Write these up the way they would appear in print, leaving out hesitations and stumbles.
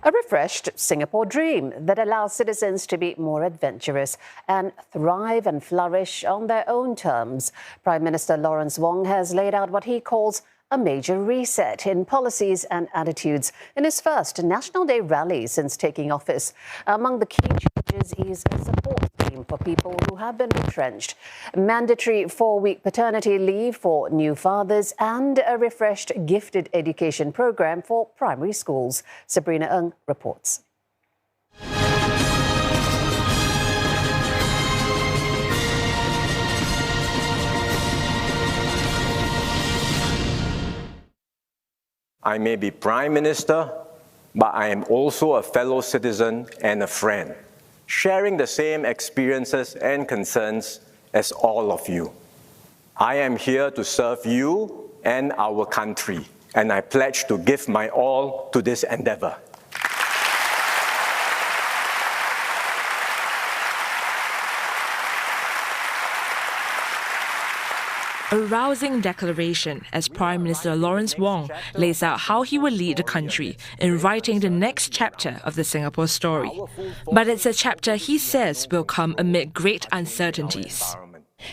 A refreshed Singapore dream that allows citizens to be more adventurous and thrive and flourish on their own terms. Prime Minister Lawrence Wong has laid out what he calls a major reset in policies and attitudes in his first National Day rally since taking office. Among the key changes is a support scheme for people who have been retrenched, mandatory 4-week paternity leave for new fathers, and a refreshed gifted education program for primary schools. Sabrina Ng reports. I may be Prime Minister, but I am also a fellow citizen and a friend, sharing the same experiences and concerns as all of you. I am here to serve you and our country, and I pledge to give my all to this endeavour. A rousing declaration as Prime Minister Lawrence Wong lays out how he will lead the country in writing the next chapter of the Singapore story. But it's a chapter he says will come amid great uncertainties.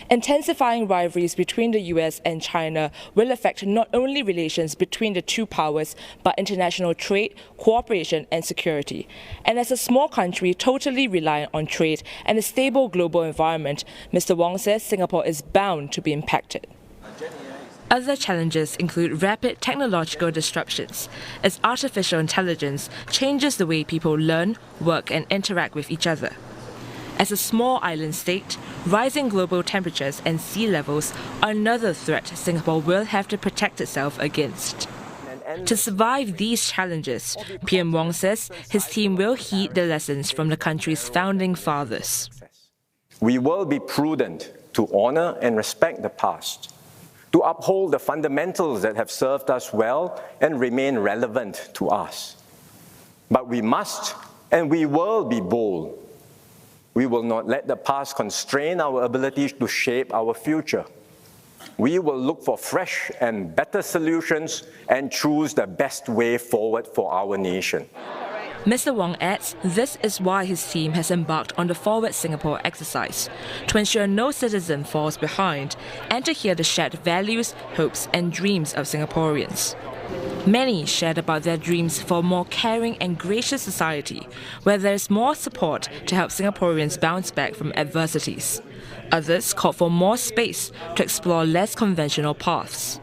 Intensifying rivalries between the US and China will affect not only relations between the two powers, but international trade, cooperation and security. And as a small country totally reliant on trade and a stable global environment, Mr. Wong says Singapore is bound to be impacted. Other challenges include rapid technological disruptions, as artificial intelligence changes the way people learn, work and interact with each other. As a small island state, rising global temperatures and sea levels are another threat Singapore will have to protect itself against. To survive these challenges, PM Wong says his team will heed the lessons from the country's founding fathers. We will be prudent to honour and respect the past, to uphold the fundamentals that have served us well and remain relevant to us. But we must and we will be bold. We will not let the past constrain our ability to shape our future. We will look for fresh and better solutions and choose the best way forward for our nation. Mr. Wong adds this is why his team has embarked on the Forward Singapore exercise, to ensure no citizen falls behind and to hear the shared values, hopes and dreams of Singaporeans. Many shared about their dreams for a more caring and gracious society, where there is more support to help Singaporeans bounce back from adversities. Others called for more space to explore less conventional paths.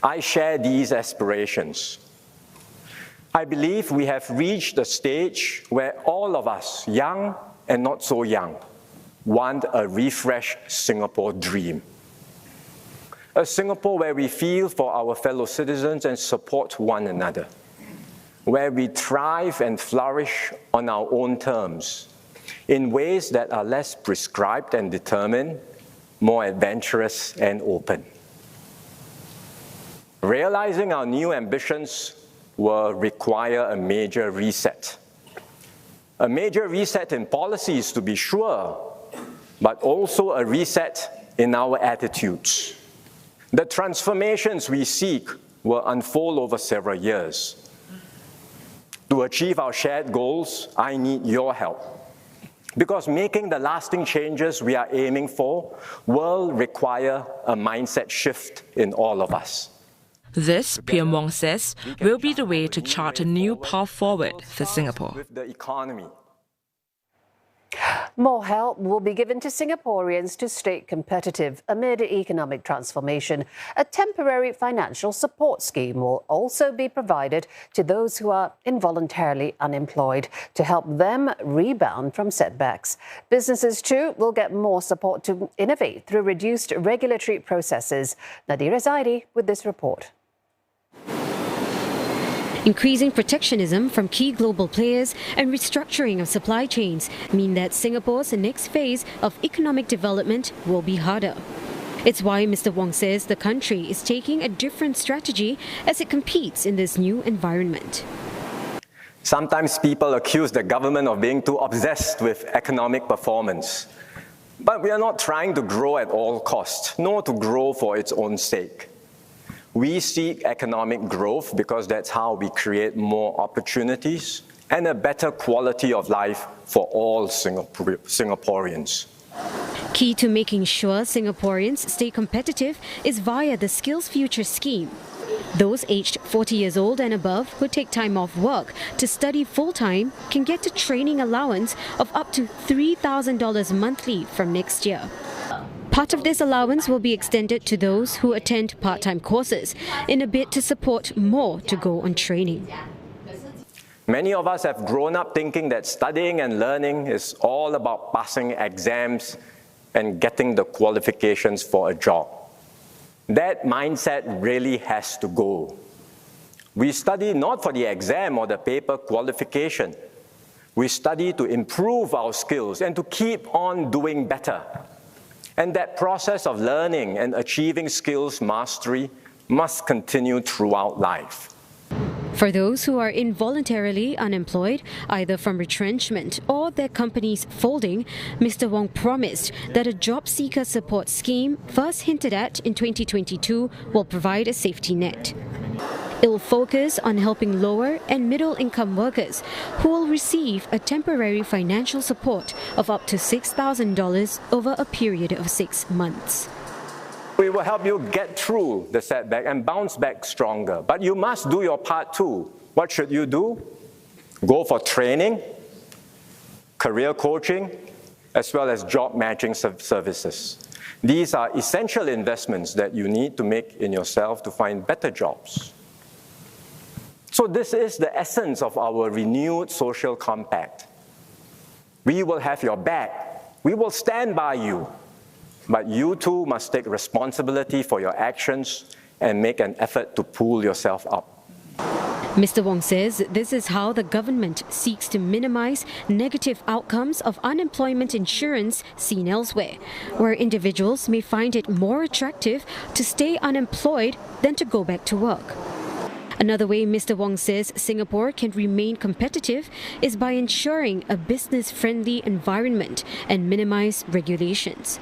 I share these aspirations. I believe we have reached a stage where all of us, young and not so young, want a refreshed Singapore dream. A Singapore where we feel for our fellow citizens and support one another, where we thrive and flourish on our own terms, in ways that are less prescribed and determined, more adventurous and open. Realizing our new ambitions will require a major reset. A major reset in policies, to be sure, but also a reset in our attitudes. The transformations we seek will unfold over several years. To achieve our shared goals, I need your help, because making the lasting changes we are aiming for will require a mindset shift in all of us. This, PM Wong says, will be the way to chart a new path forward for Singapore. With the economy. More help will be given to Singaporeans to stay competitive amid economic transformation. A temporary financial support scheme will also be provided to those who are involuntarily unemployed to help them rebound from setbacks. Businesses too will get more support to innovate through reduced regulatory processes. Nadirah Zaidi with this report. Increasing protectionism from key global players and restructuring of supply chains mean that Singapore's next phase of economic development will be harder. It's why Mr. Wong says the country is taking a different strategy as it competes in this new environment. Sometimes people accuse the government of being too obsessed with economic performance. But we are not trying to grow at all costs, nor to grow for its own sake. We seek economic growth because that's how we create more opportunities and a better quality of life for all Singaporeans. Key to making sure Singaporeans stay competitive is via the Skills Future scheme. Those aged 40 years old and above who take time off work to study full-time can get a training allowance of up to $3,000 monthly from next year. Part of this allowance will be extended to those who attend part-time courses in a bid to support more to go on training. Many of us have grown up thinking that studying and learning is all about passing exams and getting the qualifications for a job. That mindset really has to go. We study not for the exam or the paper qualification. We study to improve our skills and to keep on doing better. And that process of learning and achieving skills mastery must continue throughout life. For those who are involuntarily unemployed, either from retrenchment or their companies folding, Mr. Wong promised that a job seeker support scheme first hinted at in 2022 will provide a safety net. It will focus on helping lower and middle income workers who will receive a temporary financial support of up to $6,000 over a period of 6 months. We will help you get through the setback and bounce back stronger. But you must do your part too. What should you do? Go for training, career coaching, as well as job matching services. These are essential investments that you need to make in yourself to find better jobs. So this is the essence of our renewed social compact. We will have your back. We will stand by you. But you too must take responsibility for your actions and make an effort to pull yourself up. Mr. Wong says this is how the government seeks to minimize negative outcomes of unemployment insurance seen elsewhere, where individuals may find it more attractive to stay unemployed than to go back to work. Another way Mr. Wong says Singapore can remain competitive is by ensuring a business-friendly environment and minimize regulations.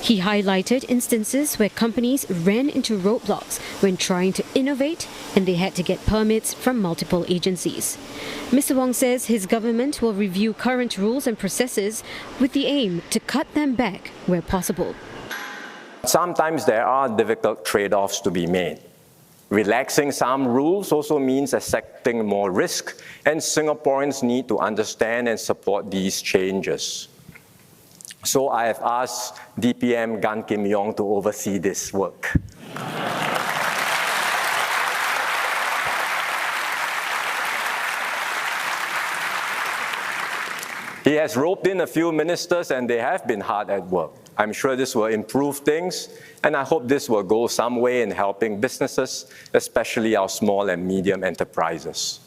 He highlighted instances where companies ran into roadblocks when trying to innovate and they had to get permits from multiple agencies. Mr. Wong says his government will review current rules and processes with the aim to cut them back where possible. Sometimes there are difficult trade-offs to be made. Relaxing some rules also means accepting more risk, and Singaporeans need to understand and support these changes. So I have asked DPM Gan Kim Yong to oversee this work. He has roped in a few ministers and they have been hard at work. I'm sure this will improve things, and I hope this will go some way in helping businesses, especially our small and medium enterprises.